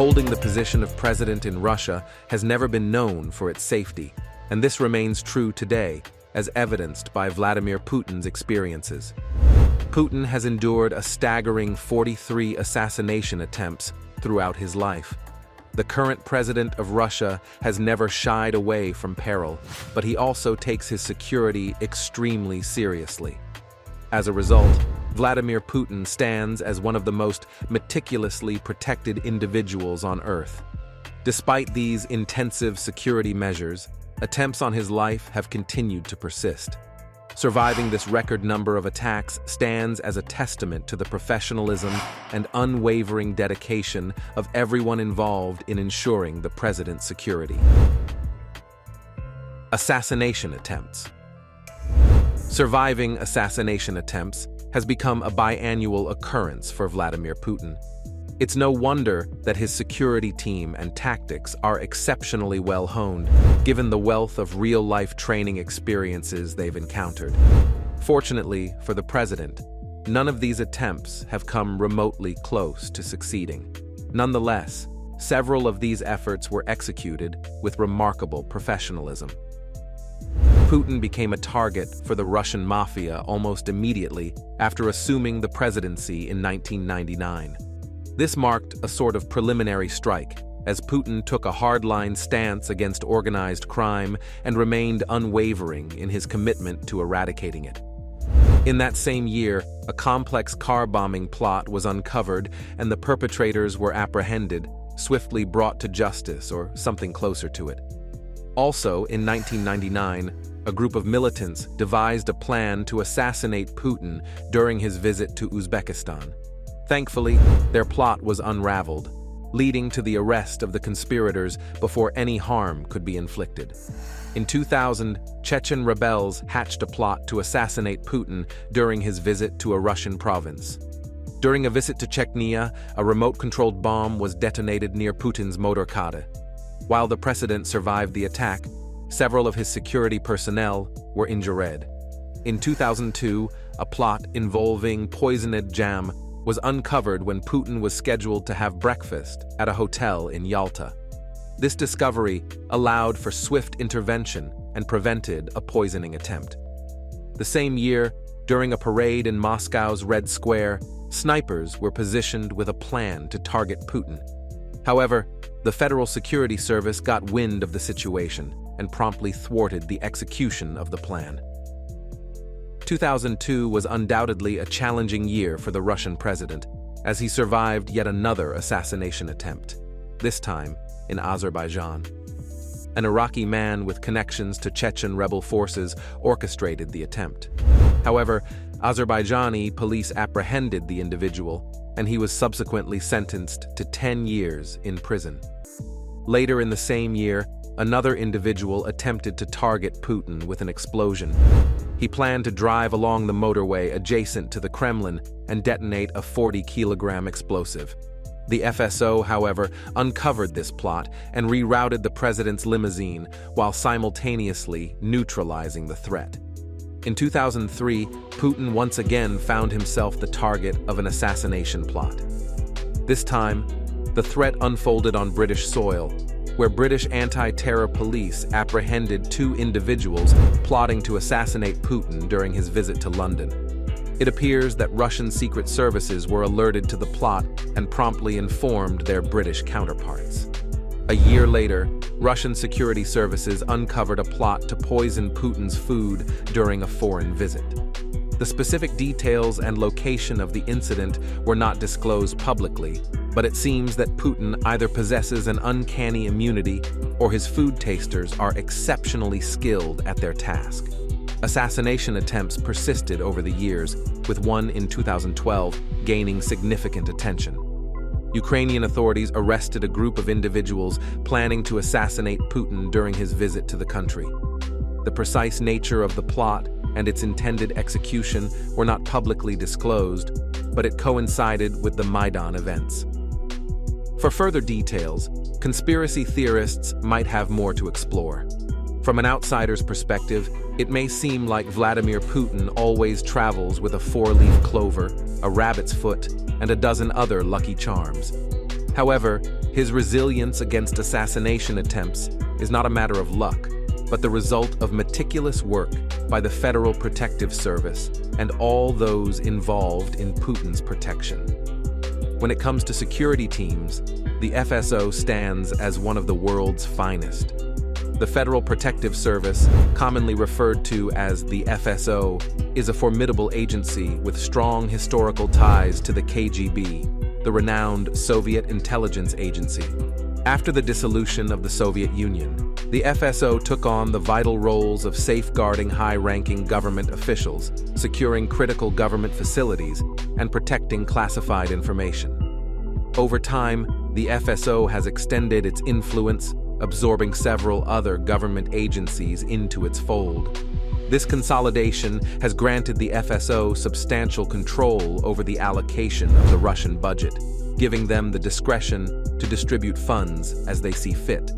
Holding the position of president in Russia has never been known for its safety, and this remains true today, as evidenced by Vladimir Putin's experiences. Putin has endured a staggering 43 assassination attempts throughout his life. The current president of Russia has never shied away from peril, but he also takes his security extremely seriously. As a result, Vladimir Putin stands as one of the most meticulously protected individuals on Earth. Despite these intensive security measures, attempts on his life have continued to persist. Surviving this record number of attacks stands as a testament to the professionalism and unwavering dedication of everyone involved in ensuring the president's security. Assassination attempts. Surviving assassination attempts has become a biannual occurrence for Vladimir Putin. It's no wonder that his security team and tactics are exceptionally well honed, given the wealth of real-life training experiences they've encountered. Fortunately for the president, none of these attempts have come remotely close to succeeding. Nonetheless, several of these efforts were executed with remarkable professionalism. Putin became a target for the Russian mafia almost immediately after assuming the presidency in 1999. This marked a sort of preliminary strike, as Putin took a hardline stance against organized crime and remained unwavering in his commitment to eradicating it. In that same year, a complex car bombing plot was uncovered and the perpetrators were apprehended, swiftly brought to justice or something closer to it. Also, in 1999, a group of militants devised a plan to assassinate Putin during his visit to Uzbekistan. Thankfully, their plot was unraveled, leading to the arrest of the conspirators before any harm could be inflicted. In 2000, Chechen rebels hatched a plot to assassinate Putin during his visit to a Russian province. During a visit to Chechnya, a remote-controlled bomb was detonated near Putin's motorkade. While the president survived the attack, several of his security personnel were injured. In 2002, a plot involving poisoned jam was uncovered when Putin was scheduled to have breakfast at a hotel in Yalta. This discovery allowed for swift intervention and prevented a poisoning attempt. The same year, during a parade in Moscow's Red Square, snipers were positioned with a plan to target Putin. However, the Federal Security Service got wind of the situation and promptly thwarted the execution of the plan. 2002 was undoubtedly a challenging year for the Russian president, as he survived yet another assassination attempt, this time in Azerbaijan. An Iraqi man with connections to Chechen rebel forces orchestrated the attempt. However, Azerbaijani police apprehended the individual, and he was subsequently sentenced to 10 years in prison. Later in the same year, another individual attempted to target Putin with an explosion. He planned to drive along the motorway adjacent to the Kremlin and detonate a 40-kilogram explosive. The FSO, however, uncovered this plot and rerouted the president's limousine while simultaneously neutralizing the threat. In 2003, Putin once again found himself the target of an assassination plot. This time, the threat unfolded on British soil, where British anti-terror police apprehended two individuals plotting to assassinate Putin during his visit to London. It appears that Russian secret services were alerted to the plot and promptly informed their British counterparts. A year later, Russian security services uncovered a plot to poison Putin's food during a foreign visit. The specific details and location of the incident were not disclosed publicly, but it seems that Putin either possesses an uncanny immunity or his food tasters are exceptionally skilled at their task. Assassination attempts persisted over the years, with one in 2012 gaining significant attention. Ukrainian authorities arrested a group of individuals planning to assassinate Putin during his visit to the country. The precise nature of the plot and its intended execution were not publicly disclosed, but it coincided with the Maidan events. For further details, conspiracy theorists might have more to explore. From an outsider's perspective, it may seem like Vladimir Putin always travels with a four-leaf clover, a rabbit's foot, and a dozen other lucky charms. However, His resilience against assassination attempts is not a matter of luck, but the result of meticulous work by the Federal Protective Service and all those involved in Putin's protection. When it comes to security teams, the FSO stands as one of the world's finest. The Federal Protective Service, commonly referred to as the FSO, is a formidable agency with strong historical ties to the KGB, the renowned Soviet intelligence agency. After the dissolution of the Soviet Union, the FSO took on the vital roles of safeguarding high-ranking government officials, securing critical government facilities, and protecting classified information. Over time, the FSO has extended its influence, absorbing several other government agencies into its fold. This consolidation has granted the FSO substantial control over the allocation of the Russian budget, giving them the discretion to distribute funds as they see fit.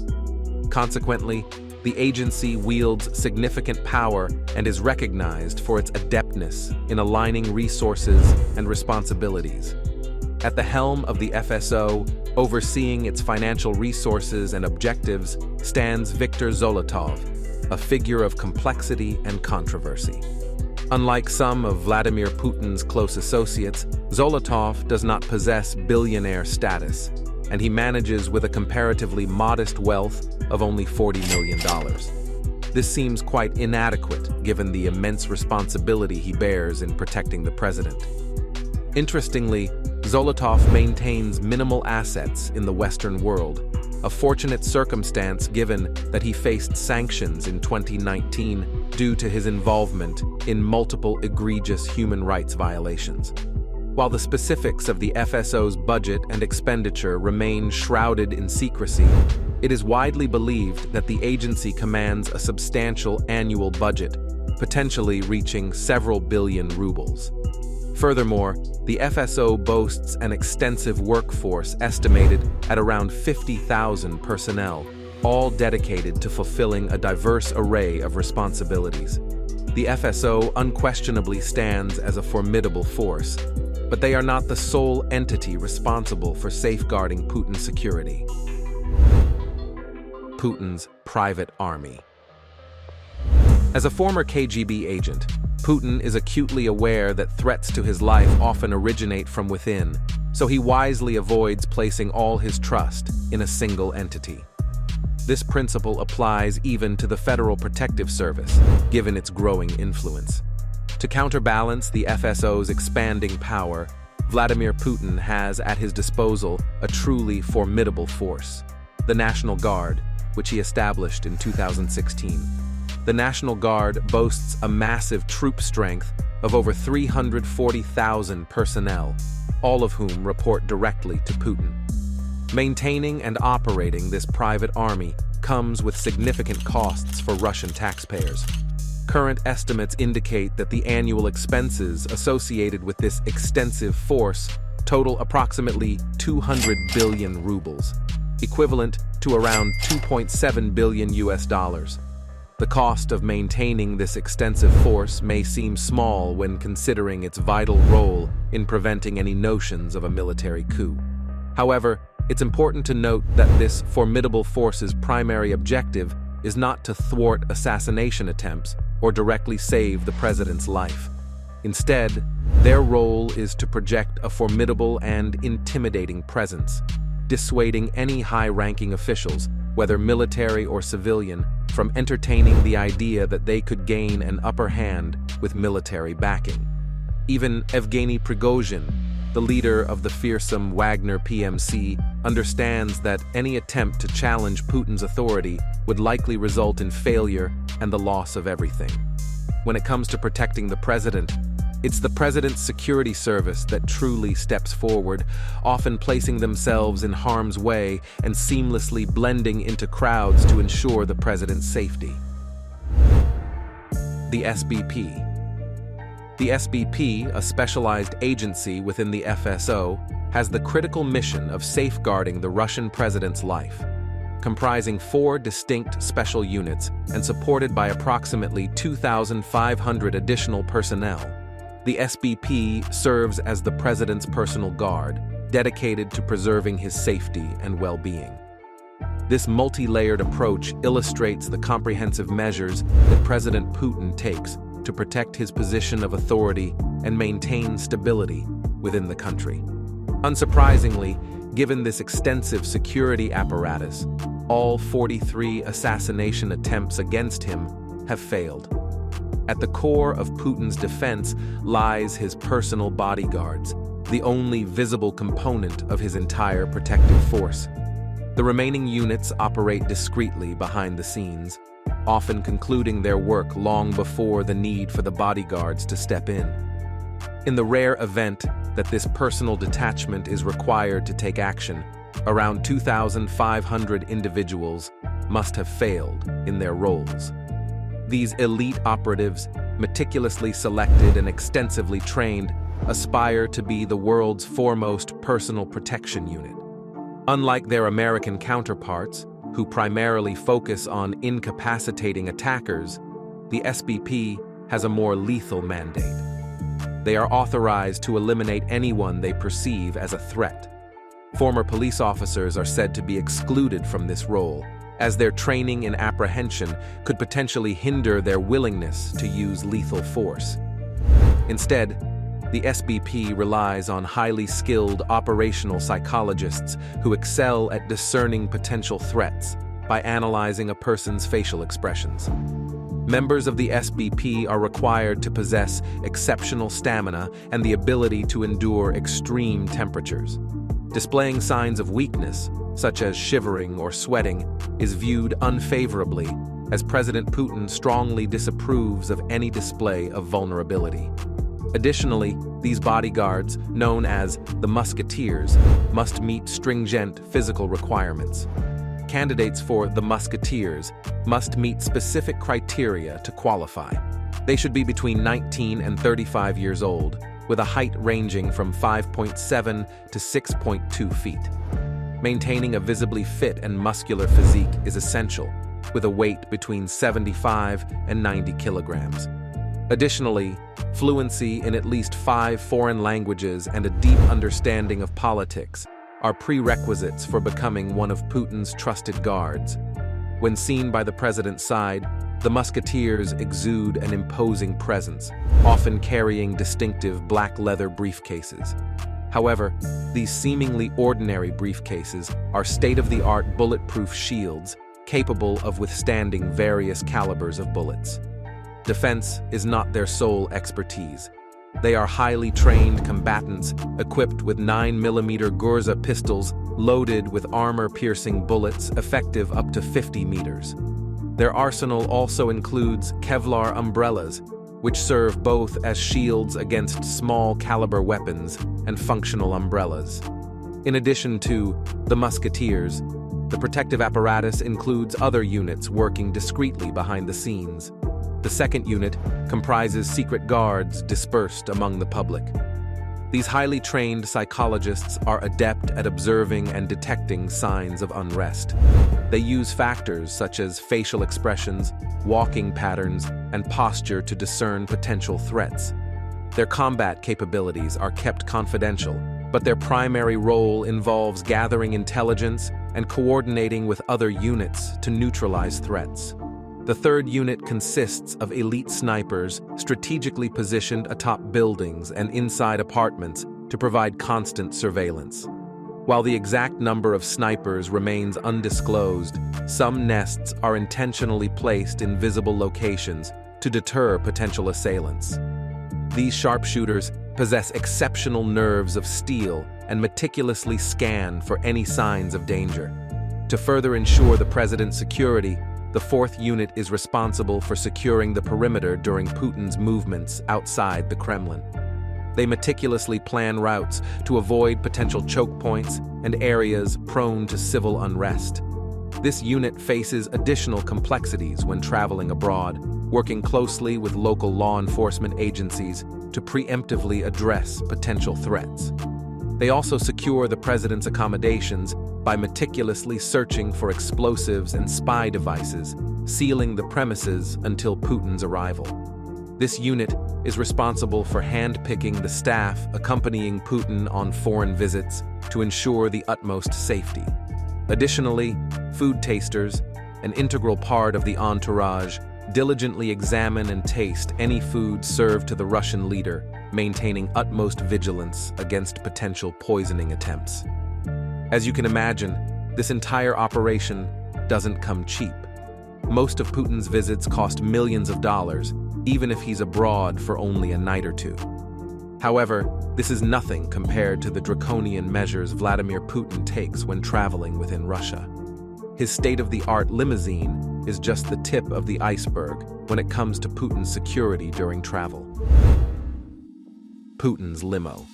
Consequently, the agency wields significant power and is recognized for its adeptness in aligning resources and responsibilities. At the helm of the FSO, overseeing its financial resources and objectives, stands Viktor Zolotov, a figure of complexity and controversy. Unlike some of Vladimir Putin's close associates, Zolotov does not possess billionaire status, and he manages with a comparatively modest wealth of only $40 million. This seems quite inadequate given the immense responsibility he bears in protecting the president. Interestingly, Zolotov maintains minimal assets in the Western world, a fortunate circumstance given that he faced sanctions in 2019 due to his involvement in multiple egregious human rights violations. While the specifics of the FSO's budget and expenditure remain shrouded in secrecy, it is widely believed that the agency commands a substantial annual budget, potentially reaching several billion rubles. Furthermore, the FSO boasts an extensive workforce estimated at around 50,000 personnel, all dedicated to fulfilling a diverse array of responsibilities. The FSO unquestionably stands as a formidable force, but they are not the sole entity responsible for safeguarding Putin's security. Putin's private army. As a former KGB agent, Putin is acutely aware that threats to his life often originate from within, so he wisely avoids placing all his trust in a single entity. This principle applies even to the Federal Protective Service, given its growing influence. To counterbalance the FSO's expanding power, Vladimir Putin has at his disposal a truly formidable force, the National Guard, which he established in 2016. The National Guard boasts a massive troop strength of over 340,000 personnel, all of whom report directly to Putin. Maintaining and operating this private army comes with significant costs for Russian taxpayers. Current estimates indicate that the annual expenses associated with this extensive force total approximately 200 billion rubles, equivalent to around 2.7 billion US dollars. The cost of maintaining this extensive force may seem small when considering its vital role in preventing any notions of a military coup. However, it's important to note that this formidable force's primary objective is not to thwart assassination attempts or directly save the president's life. Instead, their role is to project a formidable and intimidating presence, dissuading any high-ranking officials, whether military or civilian, from entertaining the idea that they could gain an upper hand with military backing. Even Evgeny Prigozhin, the leader of the fearsome Wagner PMC, understands that any attempt to challenge Putin's authority would likely result in failure and the loss of everything. When it comes to protecting the president, it's the president's security service that truly steps forward, often placing themselves in harm's way and seamlessly blending into crowds to ensure the president's safety. The SBP. The SBP, a specialized agency within the FSO, has the critical mission of safeguarding the Russian president's life. Comprising 4 distinct special units and supported by approximately 2,500 additional personnel, the SBP serves as the president's personal guard, dedicated to preserving his safety and well-being. This multi-layered approach illustrates the comprehensive measures that President Putin takes to protect his position of authority and maintain stability within the country. Unsurprisingly, given this extensive security apparatus, all 43 assassination attempts against him have failed. At the core of Putin's defense lies his personal bodyguards, the only visible component of his entire protective force. The remaining units operate discreetly behind the scenes, often concluding their work long before the need for the bodyguards to step in. In the rare event that this personal detachment is required to take action, around 2,500 individuals must have failed in their roles. These elite operatives, meticulously selected and extensively trained, aspire to be the world's foremost personal protection unit. Unlike their American counterparts, who primarily focus on incapacitating attackers, the SBP has a more lethal mandate. They are authorized to eliminate anyone they perceive as a threat. Former police officers are said to be excluded from this role, as their training in apprehension could potentially hinder their willingness to use lethal force. Instead, the SBP relies on highly skilled operational psychologists who excel at discerning potential threats by analyzing a person's facial expressions. Members of the SBP are required to possess exceptional stamina and the ability to endure extreme temperatures. Displaying signs of weakness, such as shivering or sweating, is viewed unfavorably, as President Putin strongly disapproves of any display of vulnerability. Additionally, these bodyguards, known as the Musketeers, must meet stringent physical requirements. Candidates for the Musketeers must meet specific criteria to qualify. They should be between 19 and 35 years old, with a height ranging from 5.7 to 6.2 feet. Maintaining a visibly fit and muscular physique is essential, with a weight between 75 and 90 kilograms. Additionally, fluency in at least 5 foreign languages and a deep understanding of politics are prerequisites for becoming one of Putin's trusted guards. When seen by the president's side, the Musketeers exude an imposing presence, often carrying distinctive black leather briefcases. However, these seemingly ordinary briefcases are state-of-the-art bulletproof shields capable of withstanding various calibers of bullets. Defense is not their sole expertise. They are highly trained combatants equipped with 9mm Gurza pistols loaded with armor-piercing bullets effective up to 50 meters. Their arsenal also includes Kevlar umbrellas, which serve both as shields against small-caliber weapons and functional umbrellas. In addition to the Musketeers, the protective apparatus includes other units working discreetly behind the scenes. The second unit comprises secret guards dispersed among the public. These highly trained psychologists are adept at observing and detecting signs of unrest. They use factors such as facial expressions, walking patterns, and posture to discern potential threats. Their combat capabilities are kept confidential, but their primary role involves gathering intelligence and coordinating with other units to neutralize threats. The third unit consists of elite snipers strategically positioned atop buildings and inside apartments to provide constant surveillance. While the exact number of snipers remains undisclosed, some nests are intentionally placed in visible locations to deter potential assailants. These sharpshooters possess exceptional nerves of steel and meticulously scan for any signs of danger. To further ensure the president's security, the fourth unit is responsible for securing the perimeter during Putin's movements outside the Kremlin. They meticulously plan routes to avoid potential choke points and areas prone to civil unrest. This unit faces additional complexities when traveling abroad, working closely with local law enforcement agencies to preemptively address potential threats. They also secure the president's accommodations by meticulously searching for explosives and spy devices, sealing the premises until Putin's arrival. This unit is responsible for handpicking the staff accompanying Putin on foreign visits to ensure the utmost safety. Additionally, food tasters, an integral part of the entourage, diligently examine and taste any food served to the Russian leader, maintaining utmost vigilance against potential poisoning attempts. As you can imagine, this entire operation doesn't come cheap. Most of Putin's visits cost millions of dollars, even if he's abroad for only a night or two. However, this is nothing compared to the draconian measures Vladimir Putin takes when traveling within Russia. His state-of-the-art limousine is just the tip of the iceberg when it comes to Putin's security during travel. Putins Limo.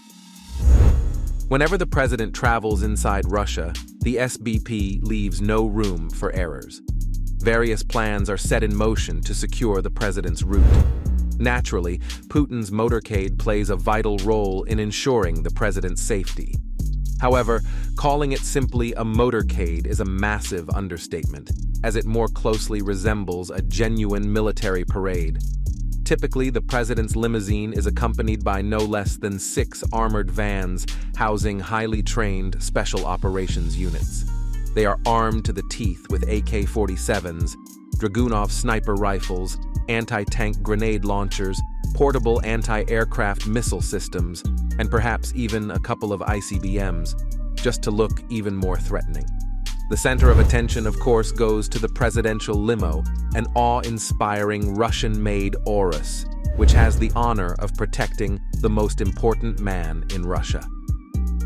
Whenever the president travels inside Russia, the SBP leaves no room for errors. Various plans are set in motion to secure the president's route. Naturally, Putin's motorcade plays a vital role in ensuring the president's safety. However, calling it simply a motorcade is a massive understatement, as it more closely resembles a genuine military parade. Typically, the president's limousine is accompanied by no less than 6 armored vans housing highly trained special operations units. They are armed to the teeth with AK-47s, Dragunov sniper rifles, anti-tank grenade launchers, portable anti-aircraft missile systems, and perhaps even a couple of ICBMs, just to look even more threatening. The center of attention, of course, goes to the presidential limo, an awe-inspiring Russian-made Urus, which has the honor of protecting the most important man in Russia.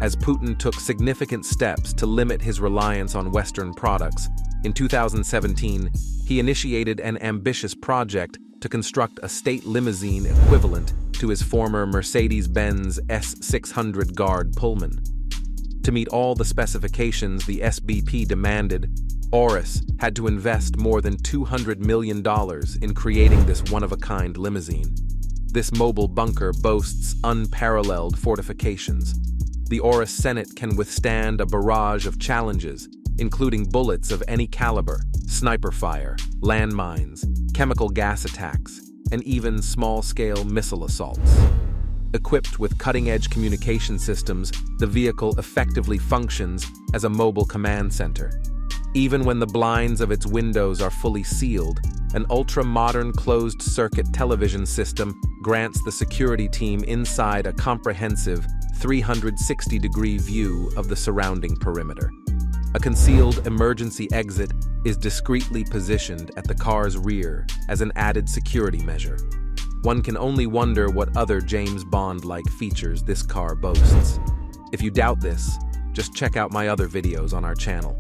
As Putin took significant steps to limit his reliance on Western products, in 2017, he initiated an ambitious project to construct a state limousine equivalent to his former Mercedes-Benz S600 Guard Pullman. To meet all the specifications the SBP demanded, Urus had to invest more than $200 million in creating this one-of-a-kind limousine. This mobile bunker boasts unparalleled fortifications. The Urus Senate can withstand a barrage of challenges, including bullets of any caliber, sniper fire, landmines, chemical gas attacks, and even small-scale missile assaults. Equipped with cutting-edge communication systems, the vehicle effectively functions as a mobile command center. Even when the blinds of its windows are fully sealed, an ultra-modern closed-circuit television system grants the security team inside a comprehensive 360-degree view of the surrounding perimeter. A concealed emergency exit is discreetly positioned at the car's rear as an added security measure. One can only wonder what other James Bond-like features this car boasts. If you doubt this, just check out my other videos on our channel.